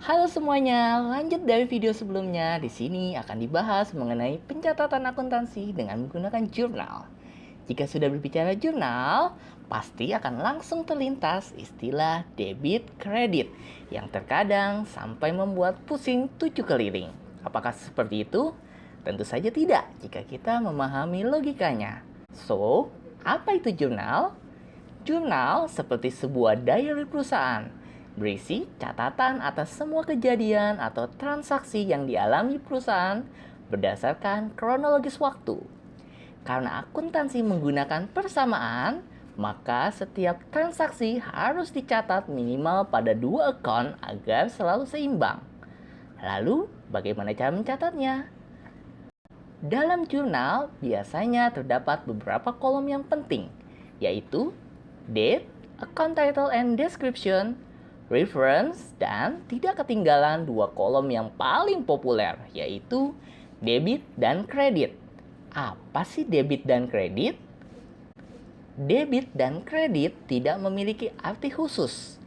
Halo semuanya, lanjut dari video sebelumnya. Di sini akan dibahas mengenai pencatatan akuntansi dengan menggunakan jurnal. Jika sudah berbicara jurnal, pasti akan langsung terlintas istilah debit kredit yang terkadang sampai membuat pusing 7 keliling. Apakah seperti itu? Tentu saja tidak jika kita memahami logikanya. So, apa itu jurnal? Jurnal seperti sebuah diary perusahaan, berisi catatan atas semua kejadian atau transaksi yang dialami perusahaan berdasarkan kronologis waktu. Karena akuntansi menggunakan persamaan, maka setiap transaksi harus dicatat minimal pada 2 account agar selalu seimbang. Lalu, bagaimana cara mencatatnya? Dalam jurnal biasanya terdapat beberapa kolom yang penting, yaitu date, account title and description, reference, dan tidak ketinggalan 2 kolom yang paling populer, yaitu debit dan kredit. Apa sih debit dan kredit? Debit dan kredit tidak memiliki arti khusus.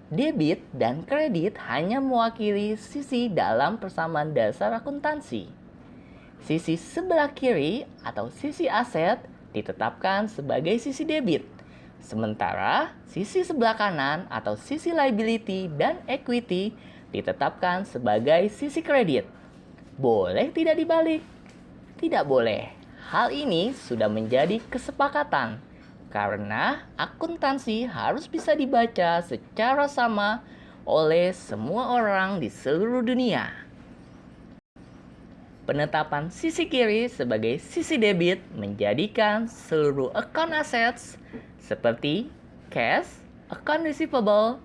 Debit dan kredit hanya mewakili sisi dalam persamaan dasar akuntansi. Sisi sebelah kiri atau sisi aset ditetapkan sebagai sisi debit. Sementara sisi sebelah kanan atau sisi liability dan equity ditetapkan sebagai sisi kredit. Boleh tidak dibalik? Tidak boleh. Hal ini sudah menjadi kesepakatan karena akuntansi harus bisa dibaca secara sama oleh semua orang di seluruh dunia. Penetapan sisi kiri sebagai sisi debit menjadikan seluruh account assets seperti cash, account receivable,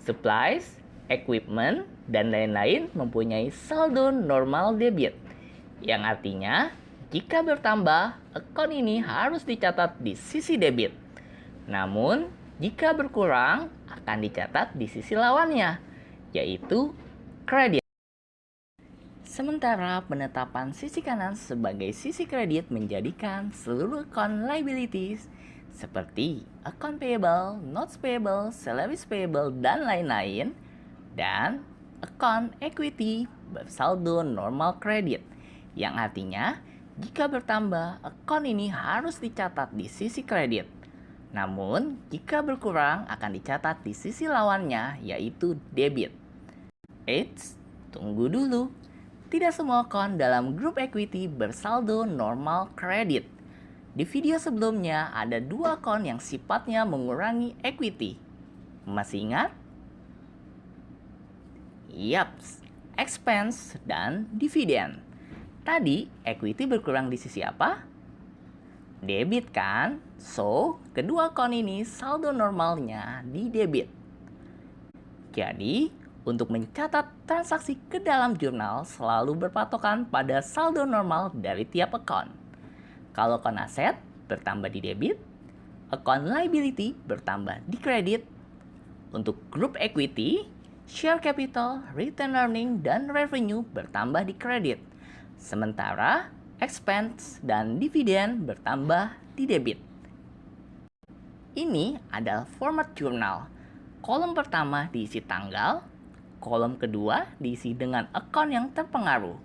supplies, equipment, dan lain-lain mempunyai saldo normal debit. Yang artinya, jika bertambah, account ini harus dicatat di sisi debit. Namun, jika berkurang, akan dicatat di sisi lawannya, yaitu kredit. Sementara penetapan sisi kanan sebagai sisi kredit menjadikan seluruh account liabilities seperti account payable, notes payable, salaries payable, dan lain-lain, dan account equity bersaldo normal kredit, yang artinya jika bertambah, account ini harus dicatat di sisi kredit. Namun, jika berkurang akan dicatat di sisi lawannya, yaitu debit. Eits, tunggu dulu. Tidak semua account dalam grup equity bersaldo normal kredit. Di video sebelumnya ada 2 account yang sifatnya mengurangi equity. Masih ingat? Yaps, expense dan dividen. Tadi equity berkurang di sisi apa? Debit kan? So, kedua account ini saldo normalnya di debit. Jadi, untuk mencatat transaksi ke dalam jurnal selalu berpatokan pada saldo normal dari tiap account. Kalau account aset bertambah di debit, account liability bertambah di kredit. Untuk grup equity, share capital, return earning, dan revenue bertambah di kredit. Sementara expense dan dividen bertambah di debit. Ini adalah format jurnal. Kolom pertama diisi tanggal, kolom kedua diisi dengan account yang terpengaruh.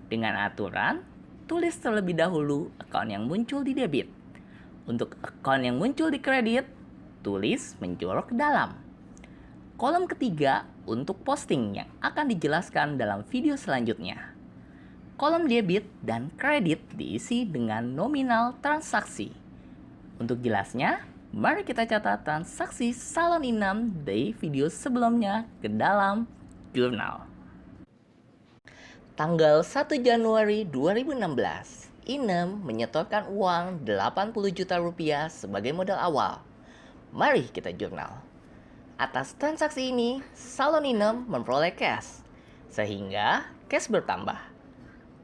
Dengan aturan, tulis terlebih dahulu account yang muncul di debit. Untuk account yang muncul di kredit, tulis menjorok ke dalam. Kolom ketiga untuk posting yang akan dijelaskan dalam video selanjutnya. Kolom debit dan kredit diisi dengan nominal transaksi. Untuk jelasnya, mari kita catat transaksi salon Inem dari video sebelumnya ke dalam jurnal. Tanggal 1 Januari 2016, Inem menyetorkan uang 80 juta rupiah sebagai modal awal. Mari kita jurnal. Atas transaksi ini, salon Inem memperoleh cash, sehingga cash bertambah.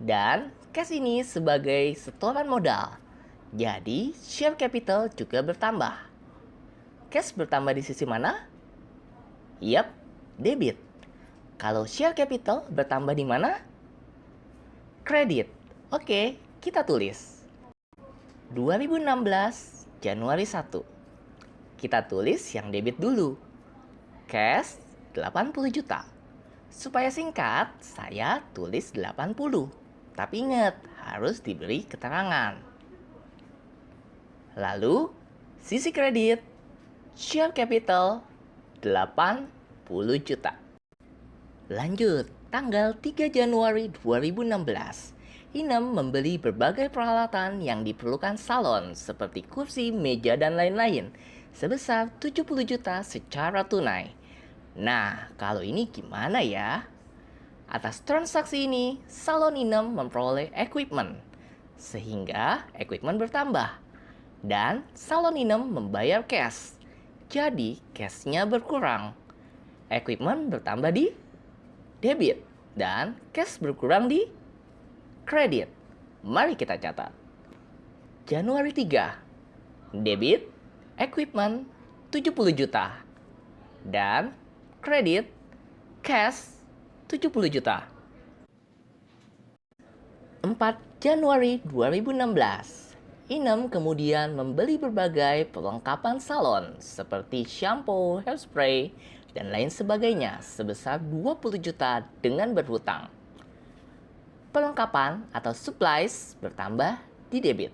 Dan cash ini sebagai setoran modal. Jadi, share capital juga bertambah. Cash bertambah di sisi mana? Yap, debit. Kalau share capital bertambah di mana? Kredit. Oke, kita tulis. 2016 Januari 1. Kita tulis yang debit dulu. Cash 80 juta. Supaya singkat, saya tulis 80. Tapi ingat, harus diberi keterangan. Lalu, sisi kredit, share capital, 80 juta. Lanjut, tanggal 3 Januari 2016, Inem membeli berbagai peralatan yang diperlukan salon seperti kursi, meja, dan lain-lain sebesar 70 juta secara tunai. Nah, kalau ini gimana ya? Atas transaksi ini, salon Inem memperoleh equipment, sehingga equipment bertambah. Dan salon Inem membayar cash, jadi cashnya berkurang. Equipment bertambah di debit, dan cash berkurang di kredit. Mari kita catat. Januari 3, debit, equipment 70 juta, dan kredit, cash 70 juta. 4 Januari 2016, Inem kemudian membeli berbagai perlengkapan salon seperti shampoo, hairspray, dan lain sebagainya sebesar 20 juta dengan berhutang. Perlengkapan atau supplies bertambah di debit.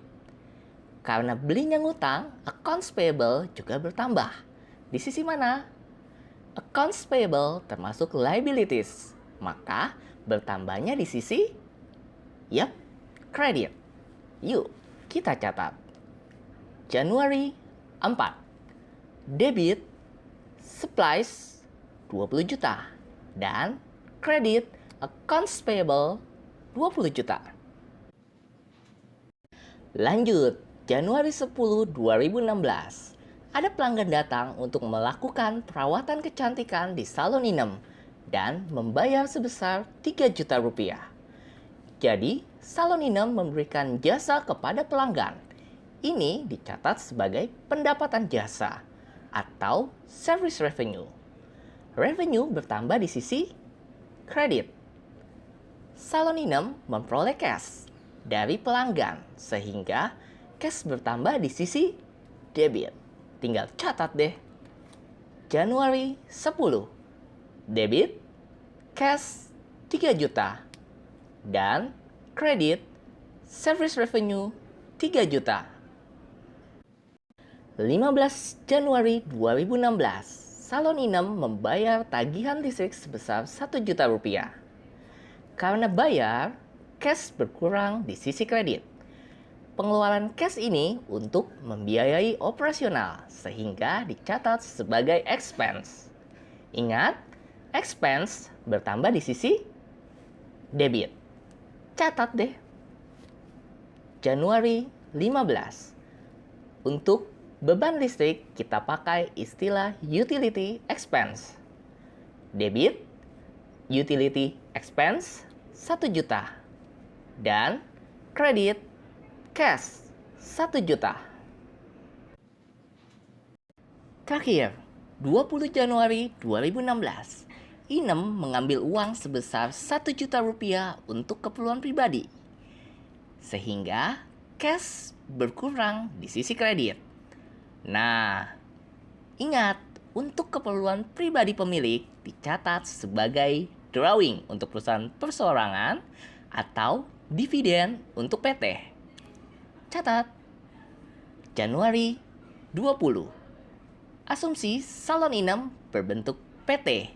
Karena belinya ngutang, accounts payable juga bertambah. Di sisi mana? Accounts payable termasuk liabilities, maka bertambahnya di sisi kredit. Yuk, kita catat. Januari 4, debit, supplies 20 juta, dan kredit accounts payable 20 juta. Lanjut, Januari 10, 2016. Ada pelanggan datang untuk melakukan perawatan kecantikan di salon Inem dan membayar sebesar 3 juta rupiah. Jadi, salon Inem memberikan jasa kepada pelanggan. Ini dicatat sebagai pendapatan jasa atau service revenue. Revenue bertambah di sisi kredit. Salon Inem memperoleh cash dari pelanggan sehingga cash bertambah di sisi debit. Tinggal catat deh. Januari 10, debit, cash 3 juta, dan kredit service revenue 3 juta. 15 Januari 2016, salon Inem membayar tagihan listrik sebesar 1 juta rupiah. Karena bayar, cash berkurang di sisi kredit. Pengeluaran cash ini untuk membiayai operasional sehingga dicatat sebagai expense. Ingat, expense bertambah di sisi debit. Catat deh. Januari 15. Untuk beban listrik kita pakai istilah utility expense. Debit, utility expense 1 juta, dan kredit cash 1 juta. Terakhir, 20 Januari 2016, Inem mengambil uang sebesar 1 juta rupiah untuk keperluan pribadi. Sehingga cash berkurang di sisi kredit. Nah, ingat, untuk keperluan pribadi pemilik dicatat sebagai drawing untuk perusahaan perseorangan atau dividen untuk PT. Catat. Januari 20. Asumsi salon Inem berbentuk PT.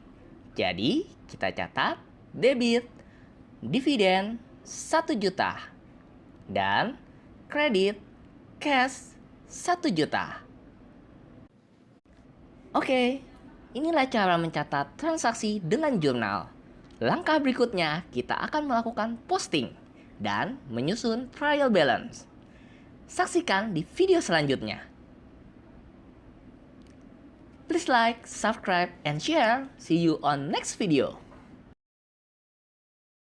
Jadi, kita catat debit, dividen 1 juta, dan kredit cash 1 juta. Oke, inilah cara mencatat transaksi dengan jurnal. Langkah berikutnya, kita akan melakukan posting dan menyusun trial balance. Saksikan di video selanjutnya. Please like, subscribe, and share. See you on next video.